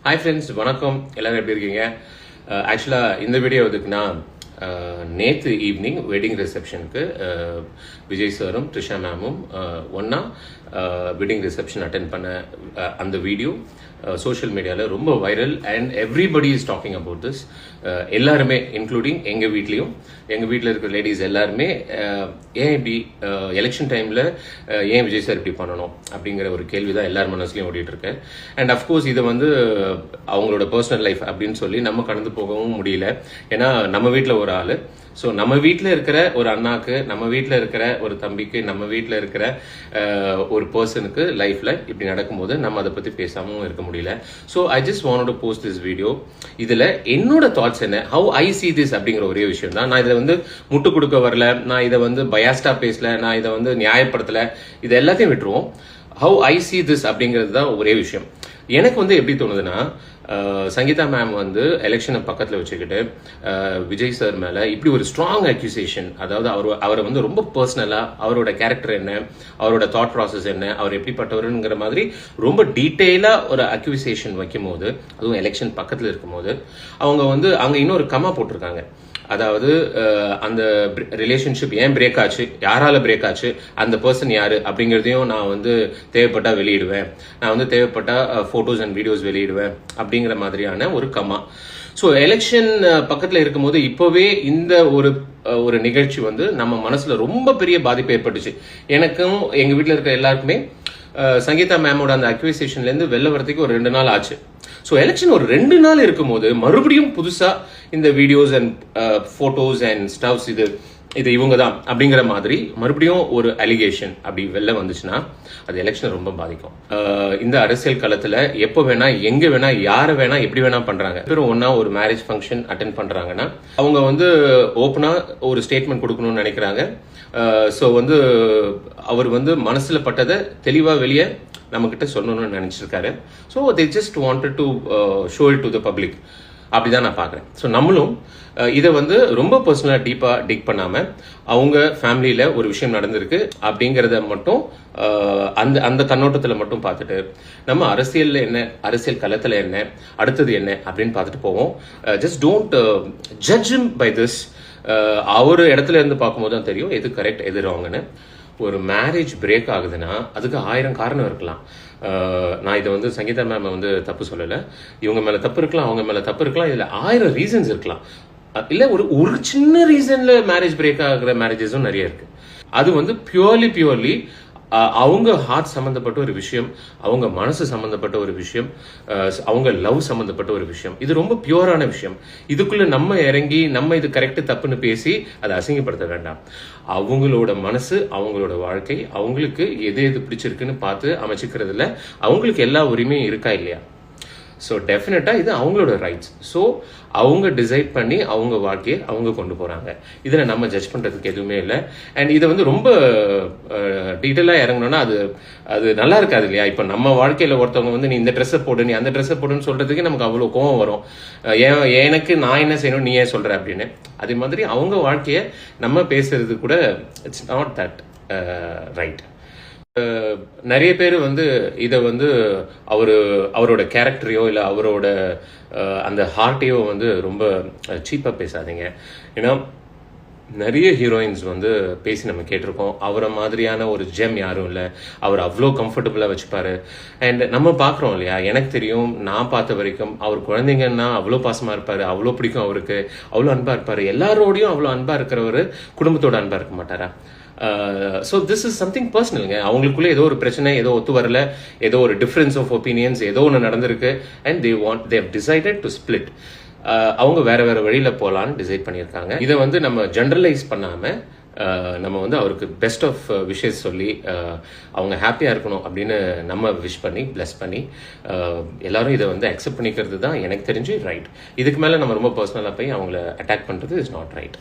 Hi friends, வணக்கம். எல்லாரும் எப்படி இருக்கீங்க? ஆக்சுவலாக இந்த வீடியோ எதுக்குன்னா, நேற்று ஈவினிங் வெட்டிங் ரிசப்ஷனுக்கு விஜய் சாரும் த்ரிஷா மேமும் ஒன்றா வெட்டிங் ரிசப்ஷன் அட்டென்ட் பண்ண அந்த வீடியோ சோஷியல் மீடியாவில் ரொம்ப viral and everybody is talking about this. எல்லாருமே இன்க்ளூடிங் எங்கள் வீட்டில் இருக்கிற லேடிஸ் எல்லாருமே ஏன் இப்படி எலெக்ஷன் டைமில் ஏன் விஜய் சார் இப்படி பண்ணணும் அப்படிங்கிற ஒரு கேள்வி தான் எல்லார் மனசுலையும் ஓடிட்டு இருக்கு. அண்ட் அஃப்கோர்ஸ் இதை வந்து அவங்களோட பர்சனல் லைஃப் அப்படின்னு சொல்லி நம்ம கடந்து போகவும் முடியல. ஏன்னா நம்ம வீட்டில் ஒரு ஆள், ஸோ நம்ம வீட்டில் இருக்கிற ஒரு அண்ணாக்கு, நம்ம வீட்டில் இருக்கிற ஒரு தம்பிக்கு, நம்ம வீட்டில் இருக்கிற ஒரு பர்சனுக்கு லைஃப்பில் இப்படி நடக்கும்போது நம்ம அதை பற்றி பேசாமல் இருக்க முடியல. So I just want to post this video. இதில் என்னோட தாட்ஸ் என்ன, ஹவு ஐ சி திஸ் அப்படிங்கிற ஒரே விஷயம் தான். நான் இதை வந்து முட்டு கொடுக்க வரல, நான் இதை வந்து பயாஸ்டா பேசல, நான் இதை வந்து நியாயப்படுத்தலை, இது எல்லாத்தையும் விட்டுருவோம். ஹவு ஐ சி திஸ் அப்படிங்கிறது தான் ஒரே விஷயம். எனக்கு வந்து எப்படி தோணுதுன்னா, சங்கீதா மேம் வந்து எலெக்ஷனை பக்கத்தில் வச்சுக்கிட்டு விஜய் சார் மேலே இப்படி ஒரு ஸ்ட்ராங் அக்யூசேஷன், அதாவது அவரை வந்து ரொம்ப பர்சனலாக அவரோட கேரக்டர் என்ன, அவரோட தாட் ப்ராசஸ் என்ன, அவர் எப்படிப்பட்டவருங்கிற மாதிரி ரொம்ப டீட்டெயிலாக ஒரு அக்யூசேஷன் வைக்கும் போது, அதுவும் எலெக்ஷன் பக்கத்தில் இருக்கும்போது, அவங்க வந்து அங்கே இன்னொரு கமா போட்டிருக்காங்க. அதாவது அந்த ரிலேஷன்ஷிப் ஏன் பிரேக் ஆச்சு, யாரால பிரேக் ஆச்சு, அந்த பர்சன் யாரு அப்படிங்கிறதையும் நான் வந்து தேவைப்பட்டா வெளியிடுவேன், நான் வந்து தேவைப்பட்டா போட்டோஸ் அண்ட் வீடியோஸ் வெளியிடுவேன் அப்படிங்கிற மாதிரியான ஒரு கமா. ஸோ எலெக்ஷன் பக்கத்தில் இருக்கும்போது இப்போவே இந்த ஒரு நிகழ்ச்சி வந்து நம்ம மனசுல ரொம்ப பெரிய பாதிப்பு ஏற்பட்டுச்சு. எனக்கும் எங்க வீட்டில் இருக்கிற எல்லாருக்குமே சங்கீதா மேமோட அந்த அக்யூசேஷன்லேருந்து வெளில வரதுக்கு ஒரு 2 நாள் ஆச்சு. ஸோ எலெக்ஷன் ஒரு 2 நாள் இருக்கும்போது மறுபடியும் புதுசா இந்த videos and photos and stoves இது இவங்க தான் அப்படிங்கிற மாதிரி மறுபடியும் ஒரு அலிகேஷன் அப்படி வெளில வந்துச்சுன்னா அது எலெக்ஷனை ரொம்ப பாதிக்கும். இந்த அரசியல் களத்துல எப்போ வேணா, எங்க வேணா, யாரை வேணா, எப்படி வேணா பண்றாங்க. பேரும் ஒன்னா ஒரு மேரேஜ் ஃபங்க்ஷன் அட்டென்ட் பண்றாங்கன்னா அவங்க வந்து ஓப்பனா ஒரு ஸ்டேட்மெண்ட் கொடுக்கணும்னு நினைக்கிறாங்க. ஸோ வந்து அவர் வந்து மனசுல பட்டதை தெளிவா வெளியே நம்ம கிட்ட சொல்லணும்னு நினைச்சிருக்காரு. So they just wanted to show it to the public. அப்படிதான் நான் பார்க்குறேன். ஸோ நம்மளும் இதை வந்து ரொம்ப பர்சனலாக டீப்பாக டிக் பண்ணாமல், அவங்க ஃபேமிலியில் ஒரு விஷயம் நடந்திருக்கு அப்படிங்கிறத மட்டும் அந்த கண்ணோட்டத்தில் மட்டும் பார்த்துட்டு, நம்ம அரசியலில் என்ன, அரசியல் களத்தில் என்ன, அடுத்தது என்ன அப்படின்னு பார்த்துட்டு போவோம். Just don't judge him by this. அவர் இடத்துல இருந்து பார்க்கும்போது தான் தெரியும் எது கரெக்ட் எது ராங்னு. ஒரு மேரேஜ் பிரேக் ஆகுதுன்னா அதுக்கு 1000 காரணம் இருக்கலாம். நான் இதை வந்து சங்கீதா மேம் வந்து தப்பு சொல்லலை. இவங்க மேலே தப்பு இருக்கலாம், அவங்க மேலே தப்பு இருக்கலாம், இதில் 1000 ரீசன்ஸ் இருக்கலாம். இல்லை ஒரு சின்ன ரீசன்ல மேரேஜ் பிரேக் ஆகிற மேரேஜஸும் நிறைய இருக்கு. அது வந்து பியூர்லி அவங்க ஹார்ட் சம்மந்தப்பட்ட ஒரு விஷயம், அவங்க மனசு சம்மந்தப்பட்ட ஒரு விஷயம், அவங்க லவ் சம்மந்தப்பட்ட ஒரு விஷயம். இது ரொம்ப பியூரான விஷயம். இதுக்குள்ள நம்ம இறங்கி நம்ம இது கரெக்ட் தப்புன்னு பேசி அதை அசிங்கப்படுத்த வேண்டாம். அவங்களோட மனசு, அவங்களோட வாழ்க்கை, அவங்களுக்கு எது பிடிச்சிருக்குன்னு பார்த்து அமைச்சுக்கிறதுல அவங்களுக்கு எல்லா உரிமையும் இருக்கா இல்லையா? ஸோ டெஃபினட்டா இது அவங்களோட ரைட்ஸ். ஸோ அவங்க டிசைட் பண்ணி அவங்க வாழ்க்கையை அவங்க கொண்டு போறாங்க. இதில் நம்ம ஜட்ஜ் பண்றதுக்கு எதுவுமே இல்லை. அண்ட் இதை வந்து ரொம்ப டீட்டெயிலாக இறங்கணும்னா அது நல்லா இருக்காது இல்லையா? இப்போ நம்ம வாழ்க்கையில் ஒருத்தவங்க வந்து நீ இந்த ட்ரெஸ்ஸை போடு, நீ அந்த ட்ரெஸ்ஸை போடுன்னு சொல்றதுக்கு நமக்கு அவ்வளோ கோவம் வரும். எனக்கு நான் என்ன செய்யணும், நீ ஏன் சொல்ற அப்படின்னு. அதே மாதிரி அவங்க வாழ்க்கையை நம்ம பேசுறது கூட இட்ஸ் நாட் தட் ரைட். நிறைய பேர் வந்து இதை வந்து அவரோட கேரக்டரையோ இல்லை அவரோட அந்த ஹார்ட்டையோ வந்து ரொம்ப சீப்பாக பேசாதீங்க. ஏன்னா நிறைய ஹீரோயின்ஸ் வந்து பேசி நம்ம கேட்டிருக்கோம். அவரை மாதிரியான ஒரு ஜெம் யாரும் இல்லை, அவர் அவ்வளோ கம்ஃபர்டபுளாக வச்சுப்பாரு. அண்ட் நம்ம பார்க்குறோம் இல்லையா, எனக்கு தெரியும், நான் பார்த்த வரைக்கும் அவர் குழந்தைங்கன்னா அவ்வளோ பாசமாக இருப்பார், அவ்வளோ பிடிக்கும் அவருக்கு, அவ்வளோ அன்பாக இருப்பார். எல்லாரோடையும் அவ்வளோ அன்பாக இருக்கிறவர் குடும்பத்தோட அன்பாக இருக்க மாட்டாரா? ஸோ திஸ் இஸ் சம்திங் பர்சனலுங்க. அவங்களுக்குள்ள ஏதோ ஒரு பிரச்சனை, ஏதோ ஒத்து வரல, ஏதோ ஒரு டிஃபரன்ஸ் ஆஃப் ஒப்பீனியன்ஸ் ஏதோ ஒன்று நடந்திருக்கு. And they decided to split. அவங்க வேற வழியில போகலான்னு டிசைட் பண்ணியிருக்காங்க. இதை வந்து நம்ம ஜென்ரலைஸ் பண்ணாம நம்ம வந்து அவருக்கு பெஸ்ட் ஆஃப் விஷஸ் சொல்லி அவங்க ஹாப்பியாக இருக்கணும் அப்படின்னு நம்ம விஷ் பண்ணி பிளஸ் பண்ணி எல்லாரும் இதை வந்து அக்செப்ட் பண்ணிக்கிறது தான் எனக்கு தெரிஞ்சு ரைட். இதுக்கு மேலே நம்ம ரொம்ப பர்சனலாக போய் அவங்கள அட்டாக் பண்ணுறது இஸ் நாட் ரைட்.